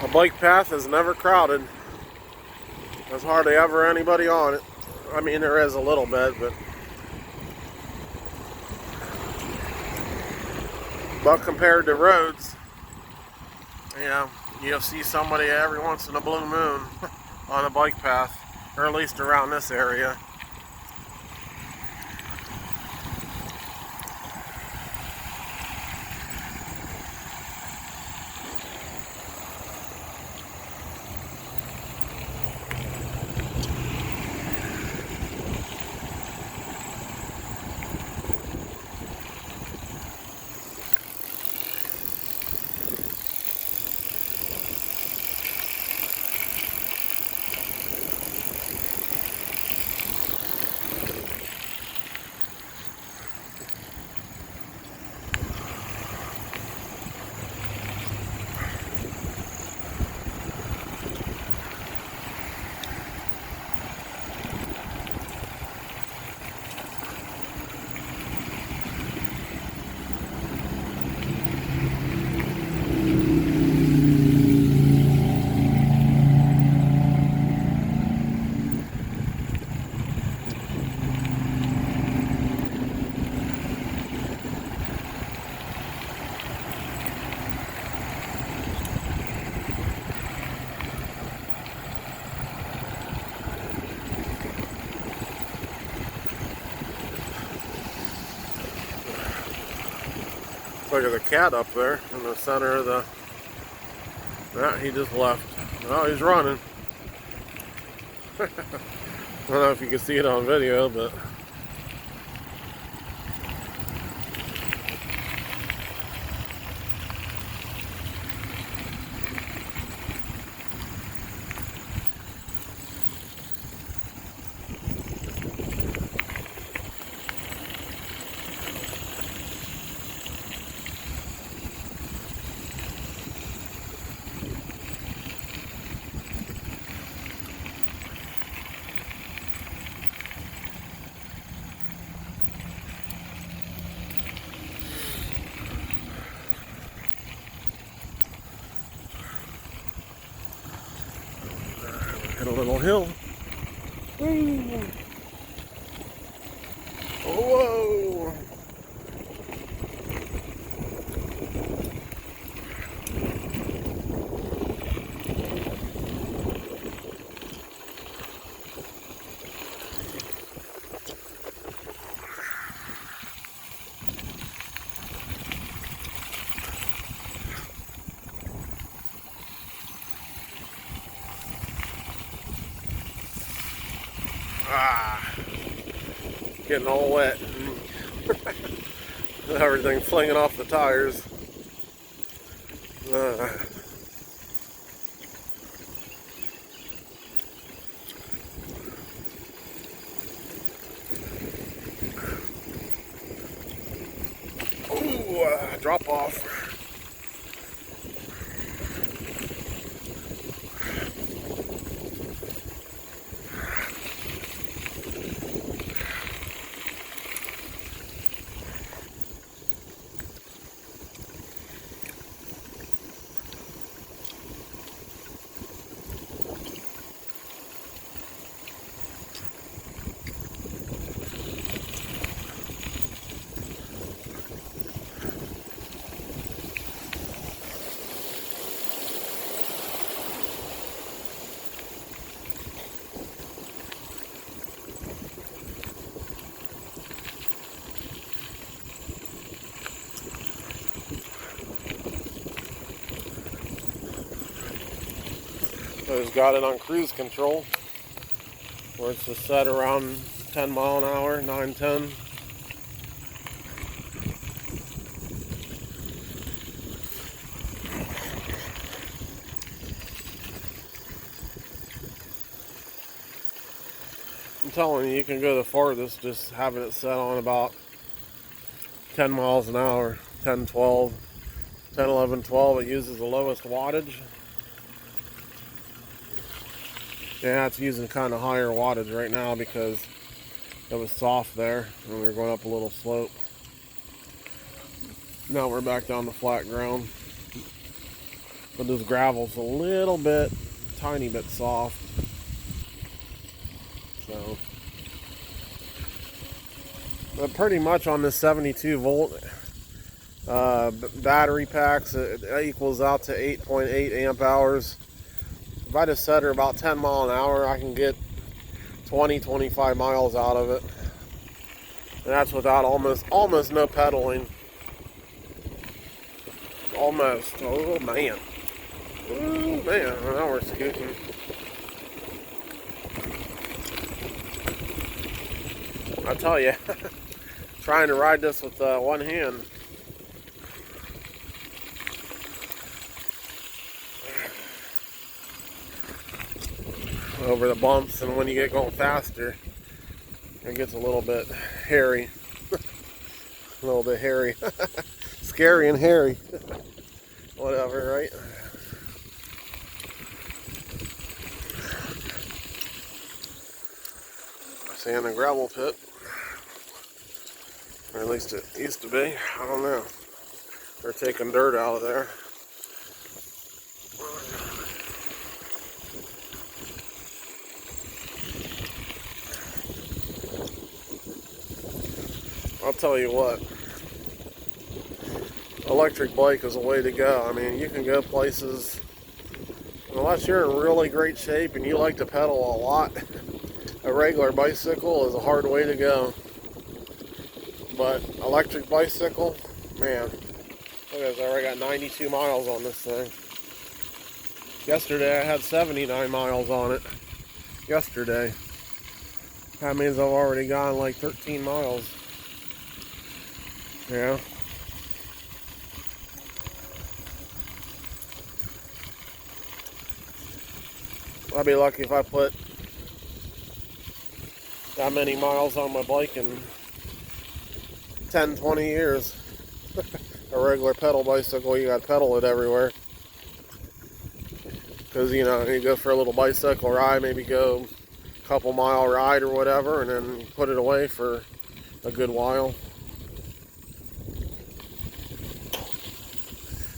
A bike path is never crowded. There's hardly ever anybody on it. I mean, there is a little bit, but compared to roads, you know, you'll see somebody every once in a blue moon on a bike path, or at least around this area. Look at the cat up there in the center of the... Yeah, he just left. Oh, he's running. I don't know if you can see it on video, but... hit a little hill. Ooh. Whoa! Ah, getting all wet. Everything flinging off the tires. Ooh, drop off. So it's got it on cruise control, where it's just set around 10 mile an hour, 9, 10. I'm telling you, you can go the farthest just having it set on about 10 miles an hour, 10, 12, 10, 11, 12. It uses the lowest wattage. Yeah, it's using kind of higher wattage right now because it was soft there and we were going up a little slope. Now we're back down the flat ground. but this gravel's a little bit, tiny bit soft. So, but pretty much on this 72 volt battery packs, it equals out to 8.8 amp hours. If I just set her about 10 mile an hour, I can get 20-25 miles out of it. And that's without almost no pedaling. Almost. Oh man. Oh man. Now we're scooting. I tell you, trying to ride this with one hand. Over the bumps, and when you get going faster, it gets a little bit hairy. A little bit hairy. Scary and hairy. Whatever, right? Sand and gravel pit. Or at least it used to be. I don't know. They're taking dirt out of there. I'll tell you what, electric bike is a way to go. I mean, you can go places, unless you're in really great shape and you like to pedal a lot, a regular bicycle is a hard way to go. But electric bicycle, man, look at this, I already got 92 miles on this thing. Yesterday I had 79 miles on it. Yesterday. That means I've already gone like 13 miles. Yeah. I'd be lucky if I put that many miles on my bike in 10, 20 years. A regular pedal bicycle, you gotta pedal it everywhere. Because, you know, you go for a little bicycle ride, maybe go a couple mile ride or whatever, and then put it away for a good while.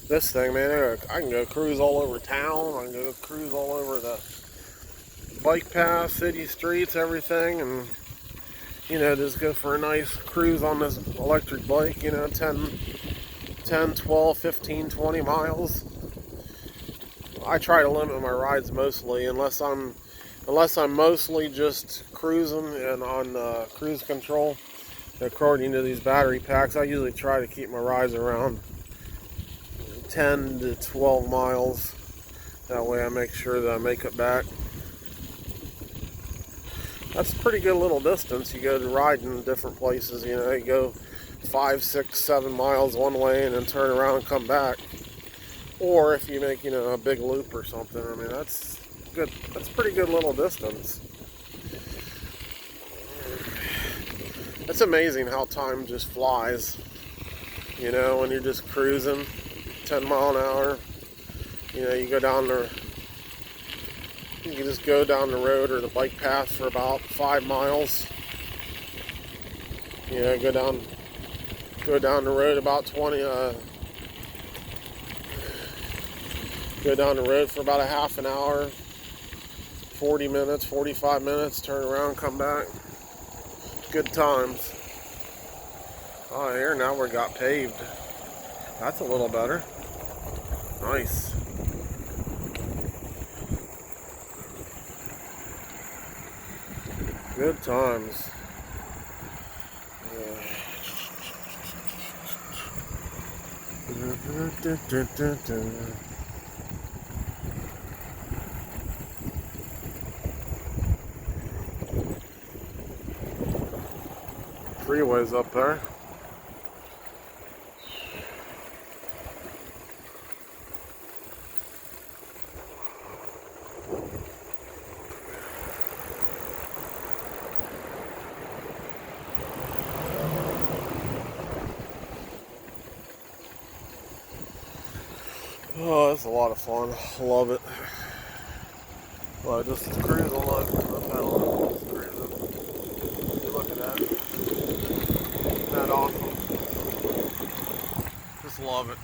This thing, man, I can go cruise all over town. I can go cruise all over the bike path, city streets, everything, and, you know, just go for a nice cruise on this electric bike, you know, 10, 12, 15, 20 miles. I try to limit my rides mostly, unless I'm mostly just cruising and on cruise control. According to these battery packs, I usually try to keep my rides around 10 to 12 miles. That way I make sure that I make it back. That's a pretty good little distance. You go to ride in different places, you know, you go 5, 6, 7 miles one way and then turn around and come back. Or if you make, you know, a big loop or something, I mean, that's good. That's a pretty good little distance. It's amazing how time just flies. You know, when you're just cruising 10 mile an hour, you know, you can just go down the road or the bike path for about 5 miles. You know, go down the road about 20, go down the road for about a half an hour, 40 minutes, 45 minutes, turn around, come back. Good times. Oh, here now we got paved. That's a little better. Nice. Good times. Freeways up there. Oh, that's a lot of fun. Love it. Well, just cruising, look. Just cruising. Look at that. Isn't that awesome? Just love it.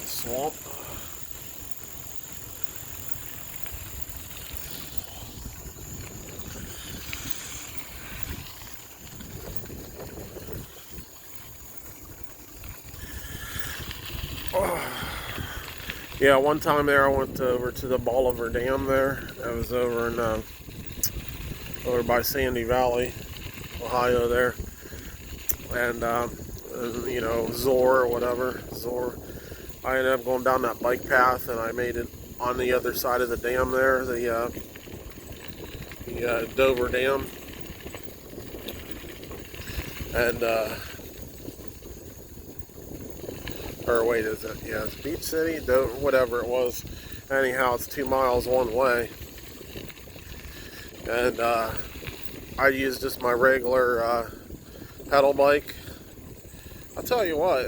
Swamp. Yeah, one time there I went over to the Bolivar Dam there. I was over in over by Sandy Valley, Ohio there, and you know, Zor or whatever, Zor. I ended up going down that bike path, and I made it on the other side of the dam there, the Dover Dam, and or wait, is it? Yeah, it's Beach City, Dover, whatever it was. Anyhow, it's 2 miles one way, and I used just my regular pedal bike. I'll tell you what,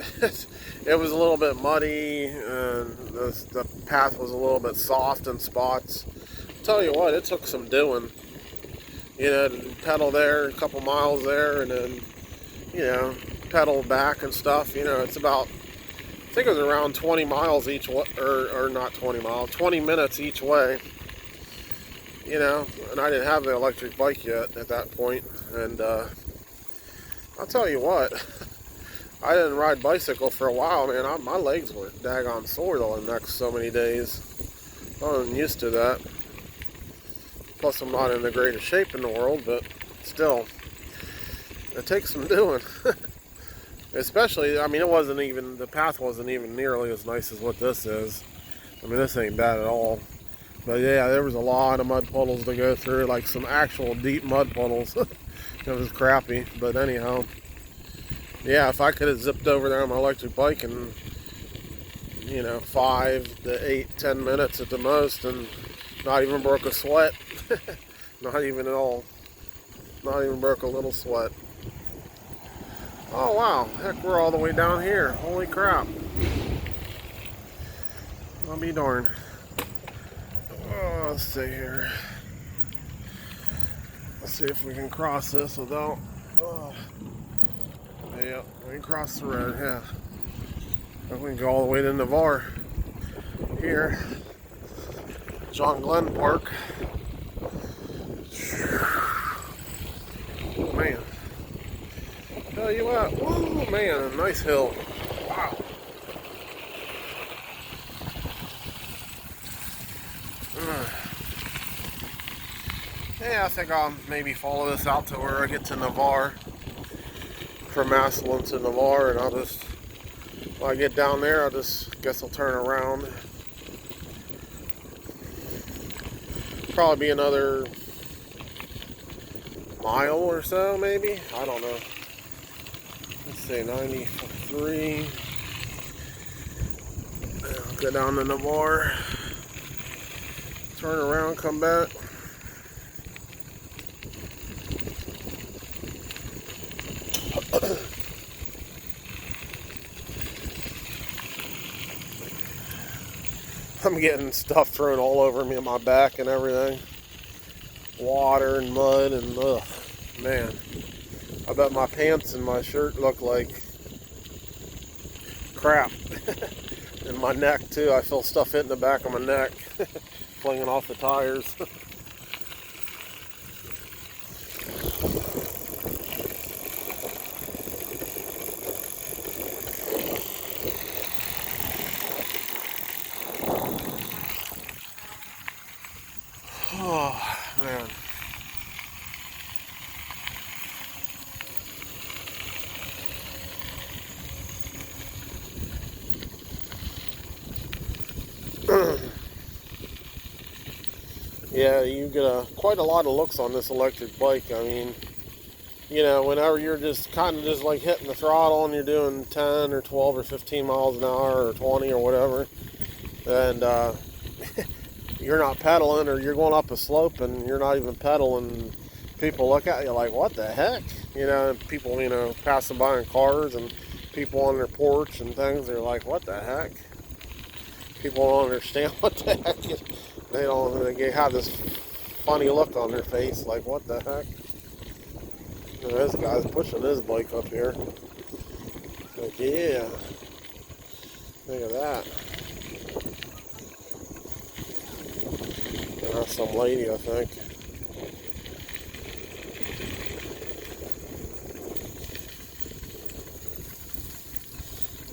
it was a little bit muddy, and the path was a little bit soft in spots. I'll tell you what, it took some doing. You know, to pedal there, a couple miles there, and then, you know, pedal back and stuff. You know, it's about, I think it was around 20 miles each way, or not 20 miles, 20 minutes each way. You know, and I didn't have the electric bike yet at that point. And I'll tell you what, I didn't ride bicycle for a while, man. My legs were daggone sore the next so many days. I wasn't used to that. Plus, I'm not in the greatest shape in the world, but still, it takes some doing. Especially, I mean, it wasn't even, the path wasn't even nearly as nice as what this is. I mean, this ain't bad at all. But yeah, there was a lot of mud puddles to go through, like some actual deep mud puddles. It was crappy, but anyhow. Yeah, if I could have zipped over there on my electric bike in, you know, 5 to 8, 10 minutes at the most, and not even broke a sweat. Not even at all. Not even broke a little sweat. Oh wow, heck, we're all the way down here. Holy crap. I'll be darned. Oh, let's see here. Let's see if we can cross this without... Yeah, we can cross the road, yeah. We can go all the way to Navarre. Here. John Glenn Park. Oh man. Tell you what, whoa man, a nice hill. Wow. Yeah, I think I'll maybe follow this out to where I get to Navarre. From Massillon to Navarre, and I'll just, when I get down there, guess I'll turn around. Probably be another mile or so, maybe. I don't know. Let's say 93. I'll go down to Navarre. Turn around, come back. I'm getting stuff thrown all over me on my back and everything. Water and mud and ugh, man. I bet my pants and my shirt look like crap. And my neck too. I feel stuff hitting the back of my neck, flinging off the tires. Oh, man. Yeah, you get quite a lot of looks on this electric bike. I mean, you know, whenever you're just kind of just like hitting the throttle and you're doing 10 or 12 or 15 miles an hour or 20 or whatever, and you're not pedaling, or you're going up a slope and you're not even pedaling. People look at you like, what the heck? People, passing by in cars and people on their porch and things, they're like, what the heck? People don't understand what the heck. They have this funny look on their face, like, what the heck? This guy's pushing his bike up here. Like, yeah. Look at that. That's some lady, I think.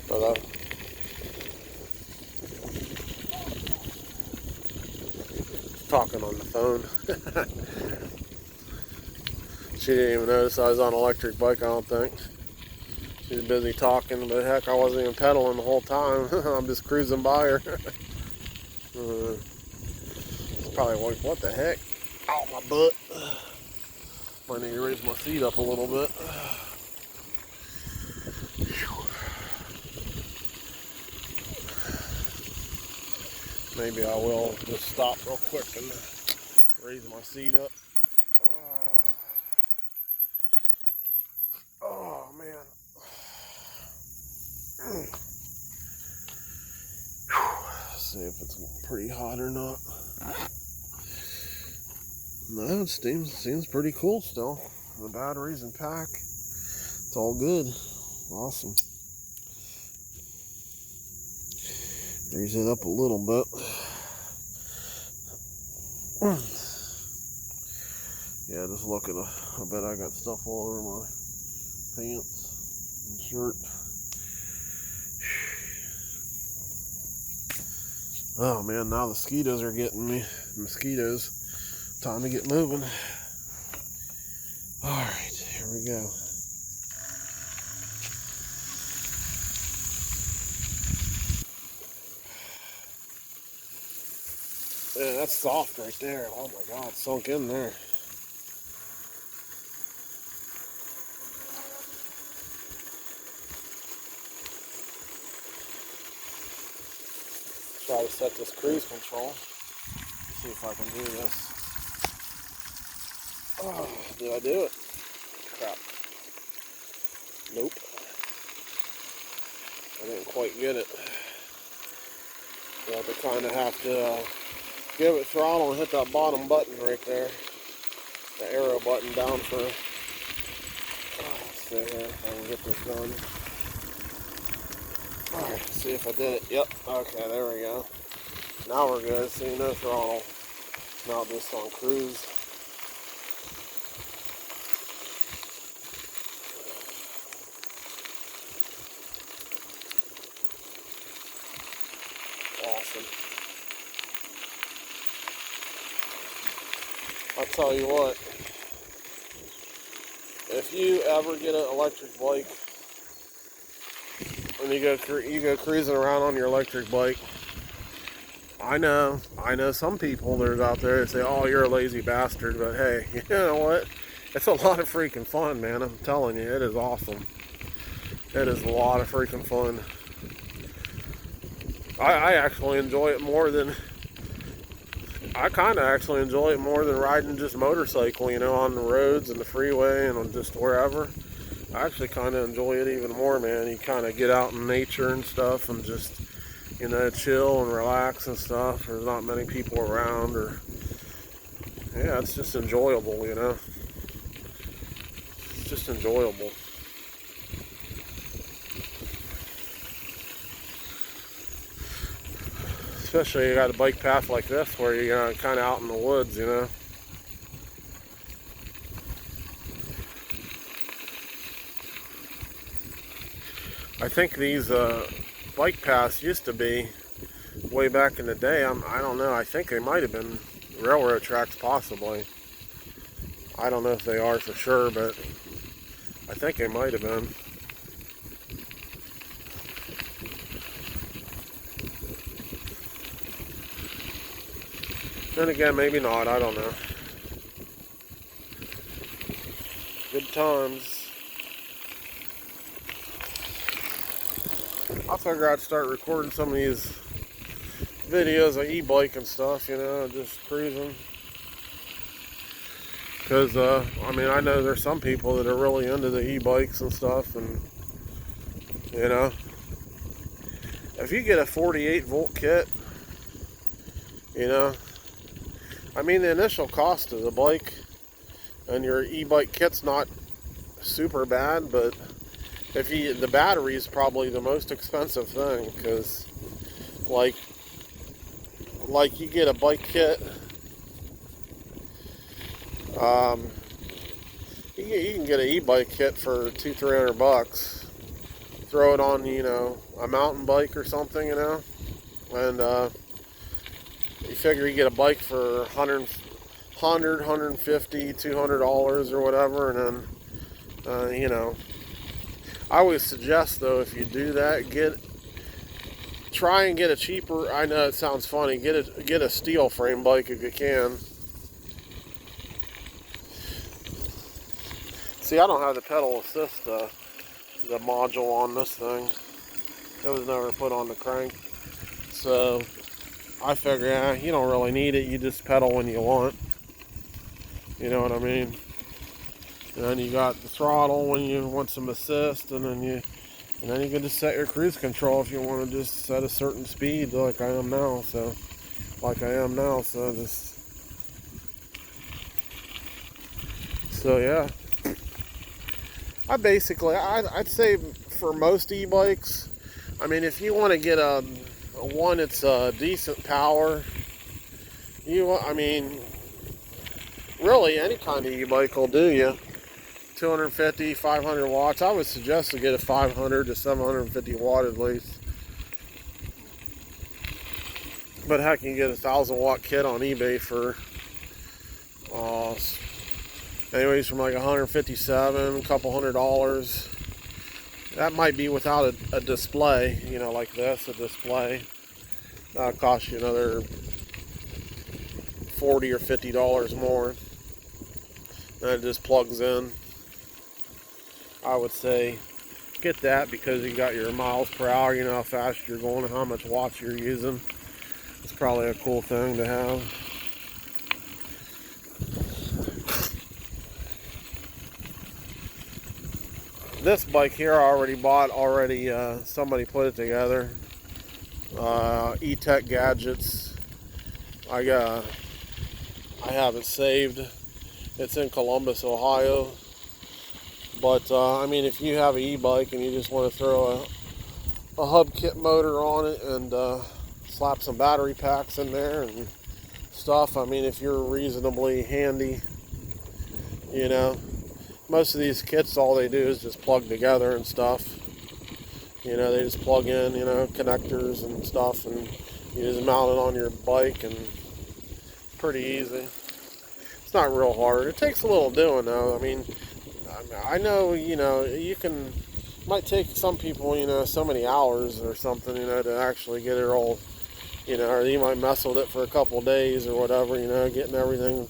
But talking on the phone. She didn't even notice I was on an electric bike, I don't think. She was busy talking, but heck, I wasn't even pedaling the whole time. I'm just cruising by her. It's probably like, what the heck? Ow, my butt. Might need to raise my seat up a little bit. Maybe I will just stop real quick and raise my seat up. Oh, man. Let's see if it's pretty hot or not. No, it seems pretty cool still. The batteries and pack. It's all good. Awesome. Raise it up a little bit. Yeah, just look at I bet I got stuff all over my pants and shirt. Oh man, now the mosquitoes are getting me. Mosquitoes. Time to get moving. Alright, here we go. Yeah, that's soft right there. Oh my god, it's sunk in there. Try to set this cruise control. See if I can do this. Oh, did I do it? Crap. Nope. I didn't quite get it. So I kind of have to give it throttle and hit that bottom button right there. The arrow button down for... let's see here. I can get this done. Alright, see if I did it. Yep. Okay, there we go. Now we're good. See, no throttle. Now just on cruise. Awesome. I'll tell you what. If you ever get an electric bike and you go cruising around on your electric bike, I know some people that are out there that say, oh, you're a lazy bastard, but hey, you know what? It's a lot of freaking fun, man. I'm telling you, it is awesome. It is a lot of freaking fun. I actually enjoy it more than... I kind of actually enjoy it more than riding just motorcycle, on the roads and the freeway and on just wherever. I actually kind of enjoy it even more, man. You kind of get out in nature and stuff and just, chill and relax and stuff. There's not many people around, or, yeah, it's just enjoyable, It's just enjoyable. Especially you got a bike path like this where you're kind of out in the woods, I think these bike paths used to be, way back in the day, I don't know, I think they might have been railroad tracks possibly. I don't know if they are for sure, but I think they might have been. Then again, maybe not, I don't know. Good times. I figure I'd start recording some of these videos of e-bike and stuff, you know, just cruising. Because, I mean, I know there's some people that are really into the e-bikes and stuff, and, you know, if you get a 48 volt kit, you know, I mean, the initial cost of the bike and your e-bike kit's not super bad, but the battery is probably the most expensive thing, because, like you get a bike kit, you can get an e-bike kit for $200-300. Throw it on, you know, a mountain bike or something, you know, and you figure you get a bike for $150, $200 or whatever, and then, you know, I always suggest, though, if you do that, try and get a cheaper, I know it sounds funny, get a steel frame bike if you can. See, I don't have the pedal assist, the module on this thing. It was never put on the crank. So, I figure, yeah, you don't really need it. You just pedal when you want. You know what I mean? And then you got the throttle when you want some assist, and then you can just set your cruise control if you want to just set a certain speed like I am now. So yeah. I'd say for most e-bikes, I mean, if you want to get a one that's decent power, I mean, really any kind of e-bike will do you. 250, 500 watts. I would suggest to get a 500 to 750 watt at least. But heck, you can get a 1,000 watt kit on eBay for anyways from like 157, a couple $100. That might be without a display, you know, like this, a display. That'll cost you another $40 or $50 more. And it just plugs in. I would say get that because you got your miles per hour, you know how fast you're going and how much watts you're using. It's probably a cool thing to have. This bike here I already bought somebody put it together. E-Tech Gadgets. I have it saved. It's in Columbus, Ohio. But I mean, if you have an e-bike and you just want to throw a hub kit motor on it and slap some battery packs in there and stuff, I mean, if you're reasonably handy, you know, most of these kits, all they do is just plug together and stuff. You know, they just plug in, you know, connectors and stuff, and you just mount it on your bike, and pretty easy. It's not real hard. It takes a little doing, though. I mean, I know, you know, might take some people, you know, so many hours or something, you know, to actually get it all, you know, or you might mess with it for a couple of days or whatever, you know, getting everything,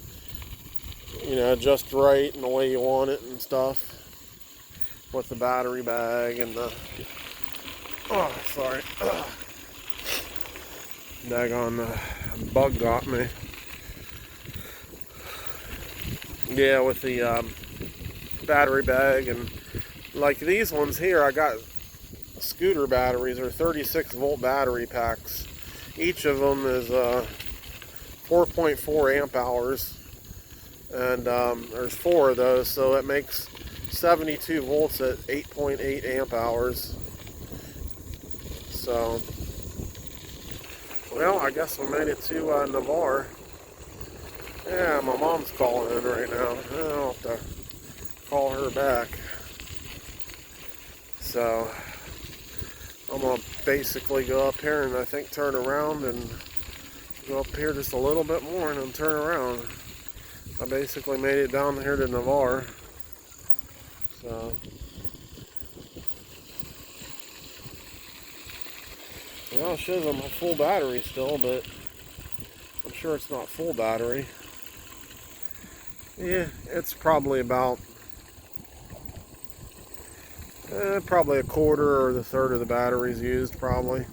you know, just right and the way you want it and stuff. With the battery bag and the, daggone bug got me. Yeah, with the battery bag, and like these ones here, I got scooter batteries or 36 volt battery packs. Each of them is 4.4 amp hours, and there's 4 of those, so it makes 72 volts at 8.8 amp hours. So, well, I guess we made it to Navarre. Yeah, my mom's calling in right now. I'll have to call her back. So, I'm going to basically go up here and I think turn around and go up here just a little bit more and then turn around. I basically made it down here to Navarre. So, well, it shows I'm a full battery still, but I'm sure it's not full battery. Yeah, it's probably about probably a quarter or the third of the batteries used, probably.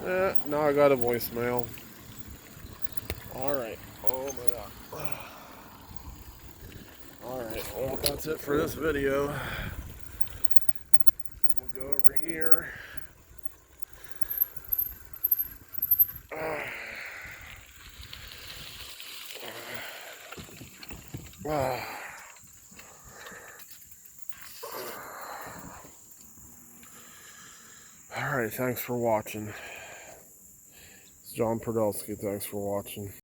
Now I got a voicemail. Alright. Oh my god. Alright, well that's it for this video. We'll go over here. Alright, thanks for watching. It's John Podolsky, thanks for watching.